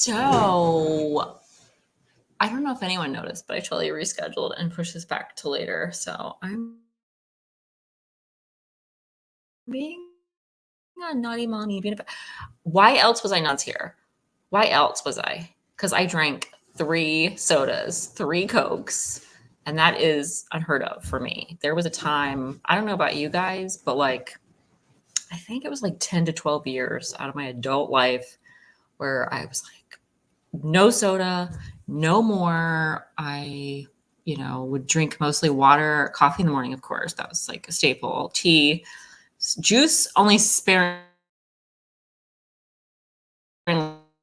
So I don't know if anyone noticed, but I totally rescheduled and pushed this back to later. So I'm being a naughty mommy. Why else was I not here? Why else was I? Because I drank 3 sodas, 3 Cokes, and that is unheard of for me. There was a time, I don't know about you guys, but like, I think it was like 10 to 12 years out of my adult life where I was like, no soda, no more. I, would drink mostly water, coffee in the morning, of course. That was like a staple. Tea, juice, only sparingly.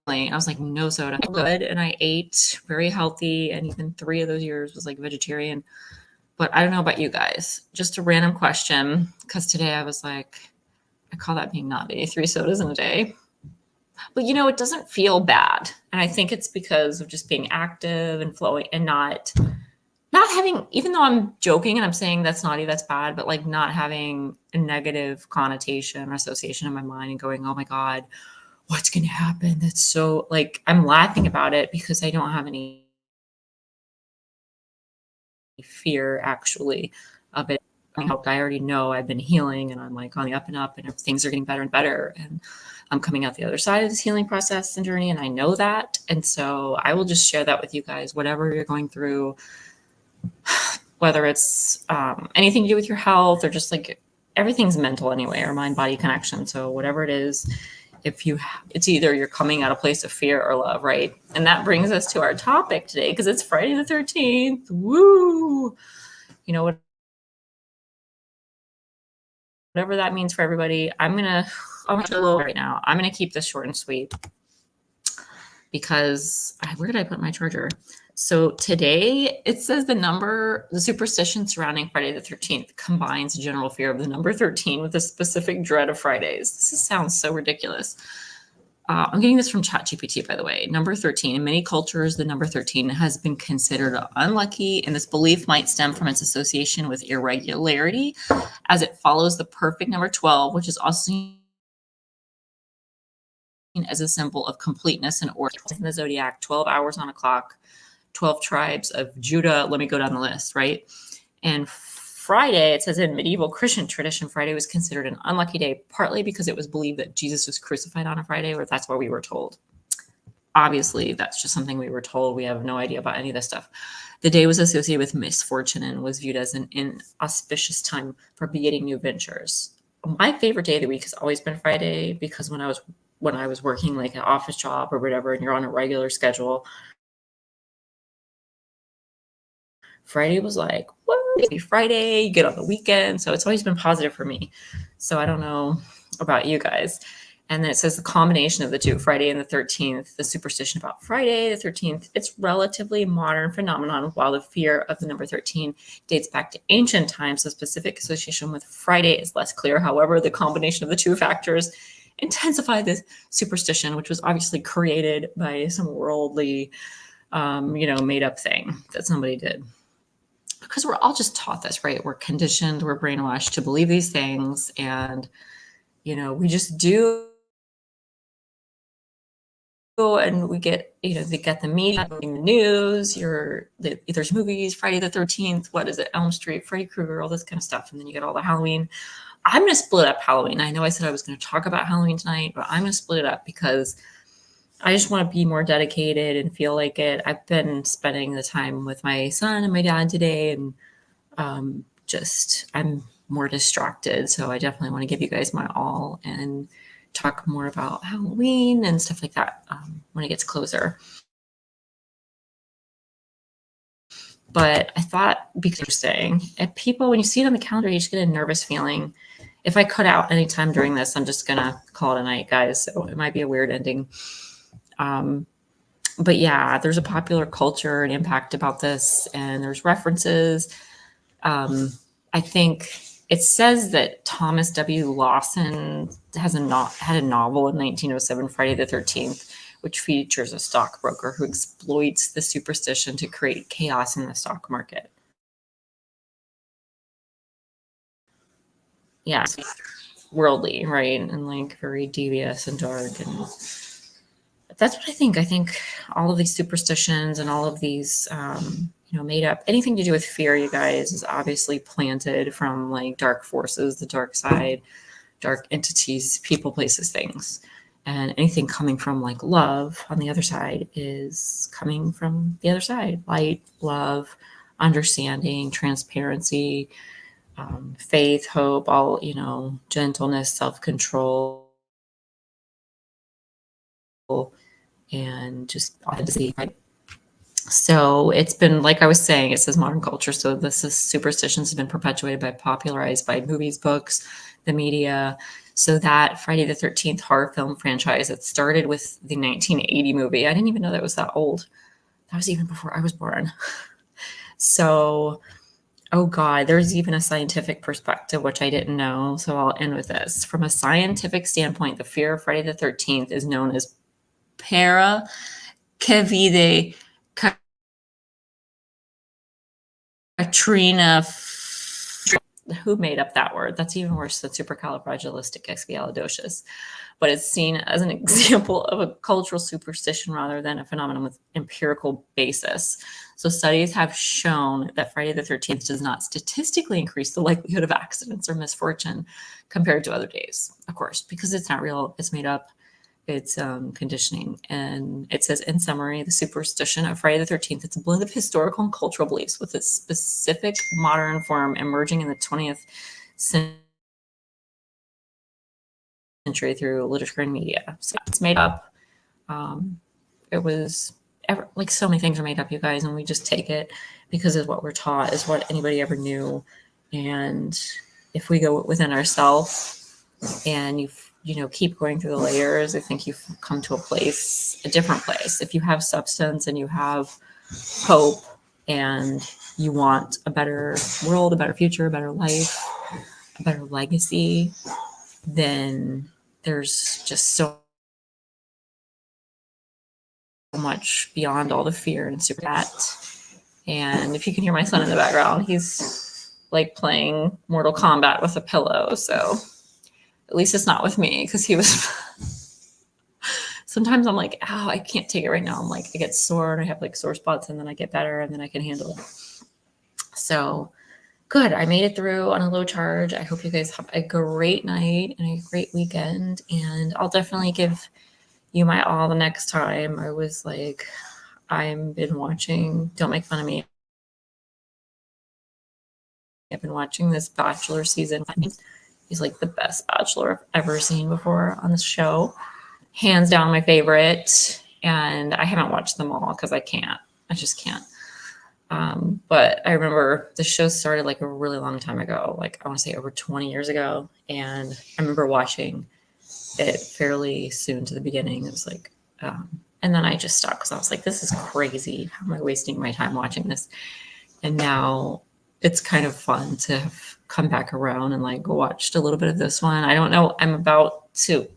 I was like, no soda. Good. And I ate very healthy. And even 3 of those years was like vegetarian. But I don't know about you guys. Just a random question. Because today I was like, I call that being naughty. 3 sodas in a day. But it doesn't feel bad. And I think it's because of just being active and flowing and not having, even though I'm joking and I'm saying that's naughty, that's bad, but like not having a negative connotation or association in my mind and going, oh my God, what's going to happen? That's so like, I'm laughing about it because I don't have any fear actually of it. I already know I've been healing and I'm like on the up and up and things are getting better and better. And I'm coming out the other side of this healing process and journey. And I know that. And so I will just share that with you guys, whatever you're going through, whether it's anything to do with your health or just like everything's mental anyway, or mind body connection. So whatever it is, it's either you're coming out of a place of fear or love, right? And that brings us to our topic today because it's Friday the 13th. Woo! You know what? Whatever that means for everybody. I'm gonna right now. I'm gonna keep this short and sweet because where did I put my charger? So today it says the superstition surrounding Friday the 13th combines general fear of the number 13 with a specific dread of Fridays. This sounds so ridiculous. I'm getting this from ChatGPT, by the way. Number 13. In many cultures, the number 13 has been considered unlucky, and this belief might stem from its association with irregularity, as it follows the perfect number 12, which is also seen as a symbol of completeness and order. In the zodiac, 12 hours on a clock, 12 tribes of Judah. Let me go down the list, right? And Friday, it says in medieval Christian tradition, Friday was considered an unlucky day, partly because it was believed that Jesus was crucified on a Friday, or that's what we were told. Obviously, that's just something we were told. We have no idea about any of this stuff. The day was associated with misfortune and was viewed as an inauspicious time for beginning new ventures. My favorite day of the week has always been Friday because when I was working like an office job or whatever, and you're on a regular schedule, Friday was like, what? Friday, you get on the weekend. So it's always been positive for me. So I don't know about you guys. And then it says the combination of the two, Friday and the 13th, the superstition about Friday, the 13th, it's relatively modern phenomenon, while the fear of the number 13 dates back to ancient times. The specific association with Friday is less clear. However, the combination of the two factors intensify this superstition, which was obviously created by some worldly, made up thing that somebody did. Because we're all just taught this, right? We're conditioned, we're brainwashed to believe these things. And, we just do. And we get, they get the media, the news, there's movies, Friday the 13th, what is it? Elm Street, Freddy Krueger, all this kind of stuff. And then you get all the Halloween. I'm going to split up Halloween. I know I said I was going to talk about Halloween tonight, but I'm going to split it up because I just want to be more dedicated and feel like it. I've been spending the time with my son and my dad today, and I'm more distracted. So I definitely want to give you guys my all and talk more about Halloween and stuff like that when it gets closer. But I thought, because interesting, if people, when you see it on the calendar, you just get a nervous feeling. If I cut out anytime during this, I'm just going to call it a night, guys. So it might be a weird ending. But yeah, there's a popular culture and impact about this, and there's references. I think it says that Thomas W. Lawson had a novel in 1907, Friday the 13th, which features a stockbroker who exploits the superstition to create chaos in the stock market. Yeah, worldly, right? And like very devious and dark. And that's what I think. I think all of these superstitions and all of these, made up anything to do with fear, you guys, is obviously planted from like dark forces, the dark side, dark entities, people, places, things. And anything coming from like love on the other side is coming from the other side: light, love, understanding, transparency, faith, hope, all, gentleness, self control, and just authenticity. Right? So it's been, like I was saying, it says modern culture. So this is superstitions have been perpetuated by, popularized by movies, books, the media. So that Friday the 13th horror film franchise that started with the 1980 movie. I didn't even know that was that old. That was even before I was born. So, oh God, there's even a scientific perspective, which I didn't know. So I'll end with this. From a scientific standpoint, the fear of Friday the 13th is known as paracavide Katrina. Who made up that word? That's even worse than supercalifragilisticexpialidocious. But it's seen as an example of a cultural superstition rather than a phenomenon with empirical basis. So studies have shown that Friday the 13th does not statistically increase the likelihood of accidents or misfortune compared to other days, of course, because it's not real, it's made up. It's conditioning. And it says, in summary, the superstition of Friday the 13th, it's a blend of historical and cultural beliefs with its specific modern form emerging in the 20th century through literature and media. So it's made up. It was like so many things are made up, you guys, and we just take it because of what we're taught, is what anybody ever knew. And if we go within ourselves and keep going through the layers, I think you've come to a different place. If you have substance and you have hope and you want a better world, a better future, a better life, a better legacy, then there's just so much beyond all the fear and super that. And if you can hear my son in the background, he's like playing Mortal Kombat with a pillow. So at least it's not with me, because he was. Sometimes I'm like, oh, I can't take it right now. I'm like, I get sore and I have like sore spots, and then I get better and then I can handle it. So good. I made it through on a low charge. I hope you guys have a great night and a great weekend. And I'll definitely give you my all the next time. I was like, I've been watching, don't make fun of me, I've been watching this Bachelor season. He's like the best Bachelor I've ever seen before on the show. Hands down my favorite. And I haven't watched them all because I just can't. But I remember the show started like a really long time ago, like I want to say over 20 years ago. And I remember watching it fairly soon to the beginning. It was like, and then I just stopped because I was like, this is crazy. How am I wasting my time watching this? And now it's kind of fun to have come back around and like watched a little bit of this one. I don't know. I'm about to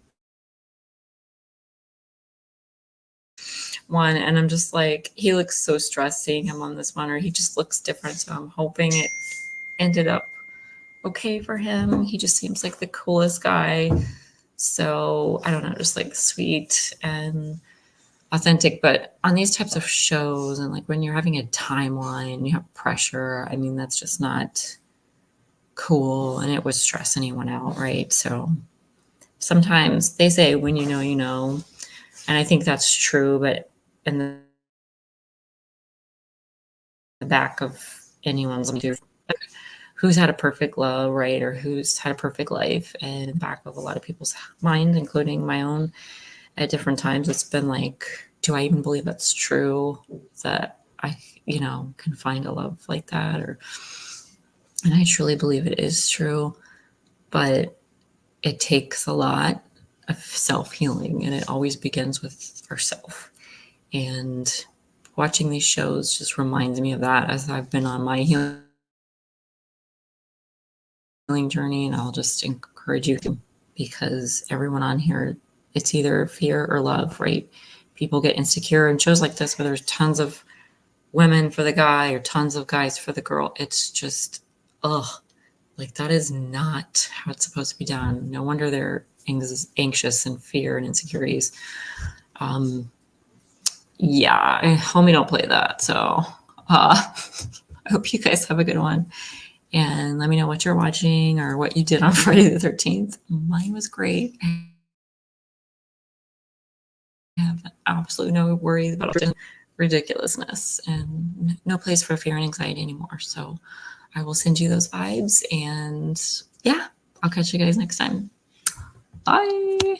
one, and I'm just like, he looks so stressed seeing him on this one, or he just looks different. So I'm hoping it ended up okay for him. He just seems like the coolest guy. So I don't know, just like sweet and authentic. But on these types of shows, and like when you're having a timeline, you have pressure. I mean, that's just not cool, and it would stress anyone out, right? So sometimes they say, when you know, you know. And I think that's true, but in the back of anyone's who's had a perfect love, right? Or who's had a perfect life, and in the back of a lot of people's mind, including my own, at different times, it's been like, do I even believe that's true? That I, can find a love like that? And I truly believe it is true, but it takes a lot of self-healing, and it always begins with ourself. And watching these shows just reminds me of that, as I've been on my healing journey. And I'll just encourage you to, because everyone on here, it's either fear or love, right? People get insecure in shows like this where there's tons of women for the guy or tons of guys for the girl. It's just, like that is not how it's supposed to be done. No wonder they're anxious and fear and insecurities. Yeah, homie don't play that. So I hope you guys have a good one. And let me know what you're watching or what you did on Friday the 13th. Mine was great. I have absolutely no worries about ridiculousness and no place for fear and anxiety anymore. So I will send you those vibes. And yeah, I'll catch you guys next time. Bye.